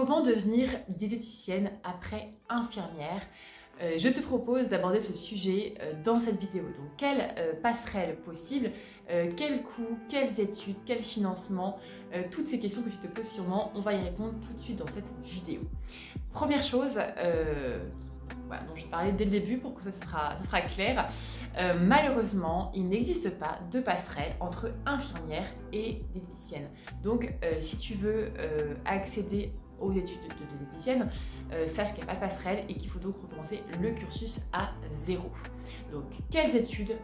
Comment devenir diététicienne après infirmière? Je te propose d'aborder ce sujet dans cette vidéo. Donc, quelle passerelle possible, quel coût, quelles études, quel financement, toutes ces questions que tu te poses sûrement, on va y répondre tout de suite dans cette vidéo. Première chose, dont je vais parler dès le début pour que ça sera clair. Malheureusement, il n'existe pas de passerelle entre infirmière et diététicienne. Donc, si tu veux accéder aux études de diététicienne, sache qu'il n'y a pas de passerelle et qu'il faut donc recommencer le cursus à zéro. Donc, quelles études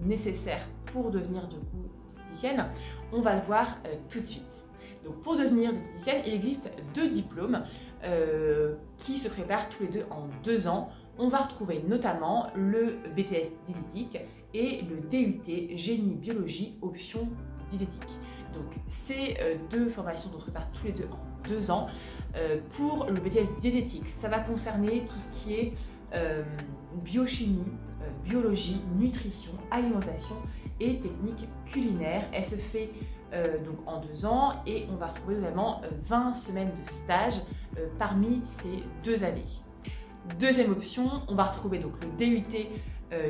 nécessaires pour devenir du coup diététicienne? On va le voir tout de suite. Donc, pour devenir diététicienne, il existe deux diplômes qui se préparent tous les deux en 2 ans. On va retrouver notamment le BTS diététique et le DUT génie biologie option diététique. Donc, ces deux formations dont se préparent tous les deux en 2 ans. Pour le BTS diététique, ça va concerner tout ce qui est biochimie, biologie, nutrition, alimentation et techniques culinaires. Elle se fait donc en 2 ans et on va retrouver également 20 semaines de stage parmi ces 2 années. Deuxième option, on va retrouver donc le DUT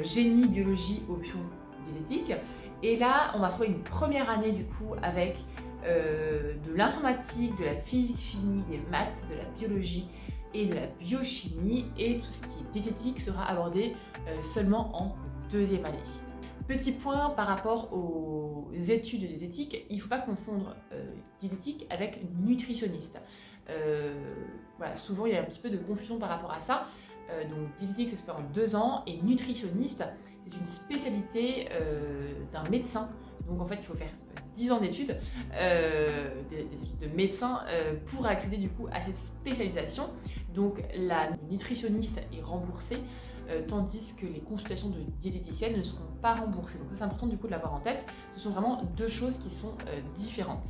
génie biologie option diététique. Et là, on va trouver une première année du coup avec de l'informatique, de la physique, chimie, des maths, de la biologie et de la biochimie. Et tout ce qui est diététique sera abordé seulement en 2e année. Petit point par rapport aux études de diététique, il ne faut pas confondre diététique avec nutritionniste. Voilà, souvent il y a un petit peu de confusion par rapport à ça. Donc diététique ça se fait en 2 ans et nutritionniste c'est une spécialité d'un médecin. Donc en fait il faut faire 10 ans d'études, des études de médecin pour accéder du coup à cette spécialisation. Donc la nutritionniste est remboursée tandis que les consultations de diététicienne ne seront pas remboursées. Donc ça c'est important du coup de l'avoir en tête. Ce sont vraiment deux choses qui sont différentes.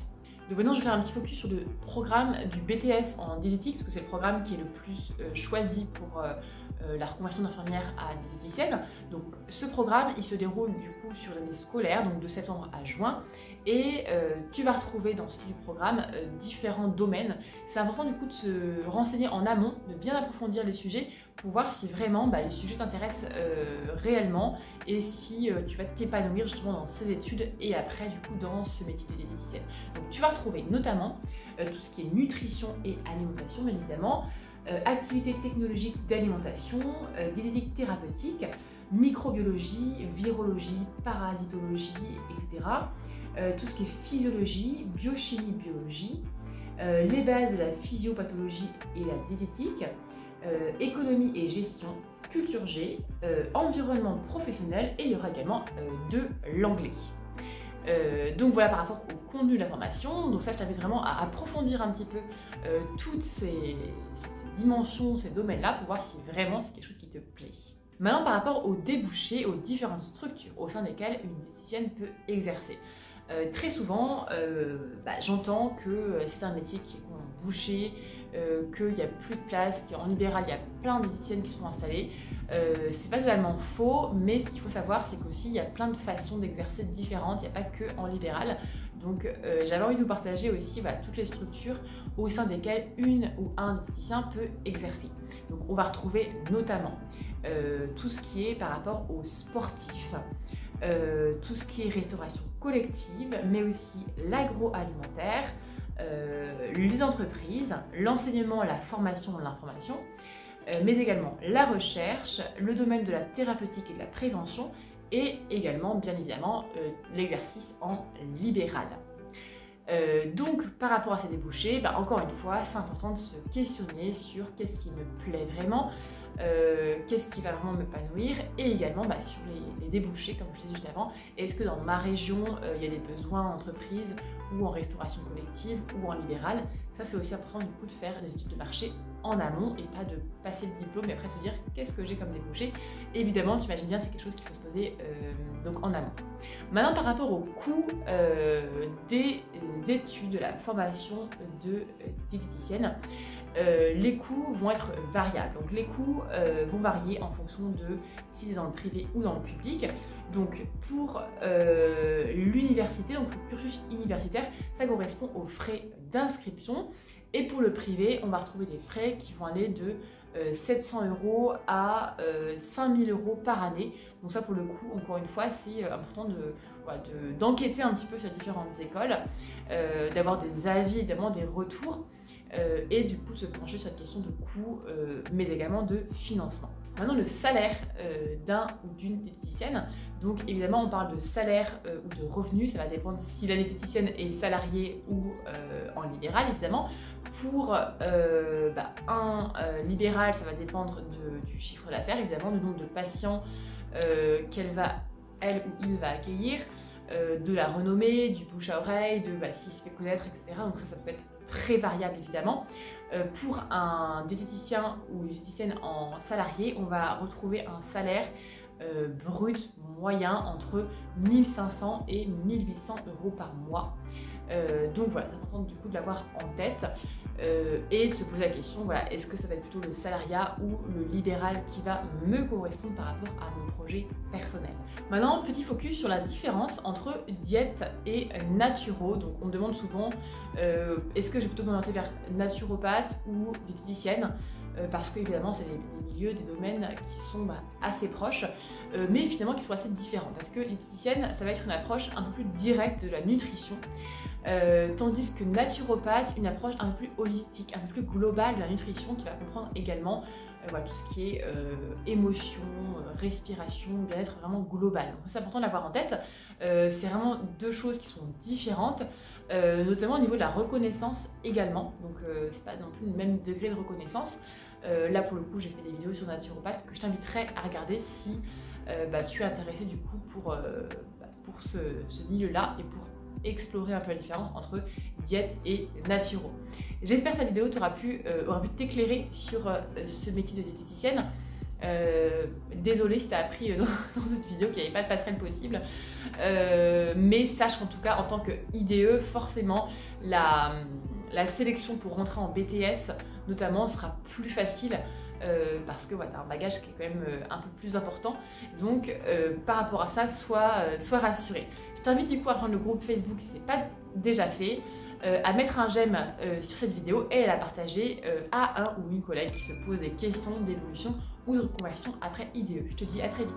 Donc maintenant je vais faire un petit focus sur le programme du BTS en diététique parce que c'est le programme qui est le plus choisi pour la reconversion d'infirmière à diététicienne. Donc ce programme il se déroule du coup sur l'année scolaire, donc de septembre à juin, et tu vas retrouver dans ce du programme différents domaines. C'est important du coup de se renseigner en amont, de bien approfondir les sujets pour voir si vraiment les sujets t'intéressent réellement et si tu vas t'épanouir justement dans ces études et après du coup dans ce métier de diététicienne. Donc tu vas retrouver notamment tout ce qui est nutrition et alimentation bien évidemment, activités technologiques d'alimentation, diététique thérapeutique, microbiologie, virologie, parasitologie, etc. Tout ce qui est physiologie, biochimie, biologie, les bases de la physiopathologie et la diététique, économie et gestion, culture G, environnement professionnel et il y aura également de l'anglais. Donc voilà par rapport au contenu de la formation. Donc ça je t'invite vraiment à approfondir un petit peu toutes ces dimensions, ces domaines-là pour voir si vraiment c'est quelque chose qui te plaît. Maintenant par rapport aux débouchés, aux différentes structures au sein desquelles une diététicienne peut exercer. Très souvent, j'entends que c'est un métier qui est bouché, qu'il n'y a plus de place, qu'en libéral il y a plein de diététiciennes qui sont installées. C'est pas totalement faux, mais ce qu'il faut savoir c'est qu'aussi il y a plein de façons d'exercer différentes, il n'y a pas que en libéral. Donc j'avais envie de vous partager aussi toutes les structures au sein desquelles une ou un diététicien peut exercer. Donc on va retrouver notamment tout ce qui est par rapport aux sportifs, tout ce qui est restauration collective, mais aussi l'agroalimentaire, les entreprises, l'enseignement, la formation, l'information, mais également la recherche, le domaine de la thérapeutique et de la prévention, et également, bien évidemment, l'exercice en libéral. Donc, par rapport à ces débouchés, encore une fois, c'est important de se questionner sur qu'est-ce qui me plaît vraiment, qu'est-ce qui va vraiment m'épanouir, et également sur les débouchés, comme je disais juste avant. Est-ce que dans ma région, il y a des besoins en entreprise ou en restauration collective ou en libéral? Ça, c'est aussi important du coup de faire des études de marché en amont et pas de passer le diplôme et après se dire qu'est-ce que j'ai comme débouché. Évidemment, tu imagines bien, c'est quelque chose qu'il faut se poser donc en amont. Maintenant, par rapport au coût des études, de la formation de diététicienne, les coûts vont être variables. Donc les coûts vont varier en fonction de si c'est dans le privé ou dans le public. Donc pour l'université, donc le cursus universitaire, ça correspond aux frais d'inscription. Et pour le privé, on va retrouver des frais qui vont aller de 700 € à 5000 € par année. Donc ça, pour le coup, encore une fois, c'est important d'enquêter un petit peu sur différentes écoles, d'avoir des avis, évidemment, des retours, et du coup de se pencher sur la question de coût, mais également de financement. Maintenant, le salaire d'un ou d'une diététicienne. Donc évidemment, on parle de salaire ou de revenus, ça va dépendre si la diététicienne est salariée ou en libéral, évidemment. Pour un libéral, ça va dépendre du chiffre d'affaires, évidemment, du nombre de patients qu'elle ou il va accueillir, de la renommée, du bouche à oreille, de s'il se fait connaître, etc. Donc ça peut être très variable, évidemment. Pour un diététicien ou une diététicienne en salarié, on va retrouver un salaire brut moyen entre 1500 et 1800 € par mois. Donc voilà, c'est important du coup de l'avoir en tête et de se poser la question, voilà, est-ce que ça va être plutôt le salariat ou le libéral qui va me correspondre par rapport à mon projet personnel. Maintenant, petit focus sur la différence entre diète et naturo. Donc on me demande souvent, est-ce que je vais plutôt m'orienter vers naturopathe ou diététicienne, parce que évidemment c'est des milieux, des domaines qui sont assez proches, mais finalement qui sont assez différents, parce que diététicienne, ça va être une approche un peu plus directe de la nutrition, tandis que naturopathe, une approche un peu plus holistique, un peu plus globale de la nutrition, qui va comprendre également tout ce qui est émotion, respiration, bien-être vraiment global. Donc c'est important de l'avoir en tête. C'est vraiment deux choses qui sont différentes, notamment au niveau de la reconnaissance également. Donc c'est pas non plus le même degré de reconnaissance. Là pour le coup, j'ai fait des vidéos sur naturopathe que je t'inviterai à regarder si tu es intéressé du coup pour ce milieu-là et pour explorer un peu la différence entre diète et naturo. J'espère que cette vidéo aura pu t'éclairer sur ce métier de diététicienne. Désolée si tu as appris dans cette vidéo qu'il n'y avait pas de passerelle possible, mais sache qu'en tout cas en tant que IDE, forcément la sélection pour rentrer en BTS notamment sera plus facile, parce que tu as un bagage qui est quand même un peu plus important. Donc par rapport à ça, sois rassuré. Je t'invite du coup à rejoindre le groupe Facebook si ce n'est pas déjà fait, à mettre un j'aime sur cette vidéo et à la partager à un ou une collègue qui se pose des questions d'évolution ou de reconversion après IDE. Je te dis à très vite.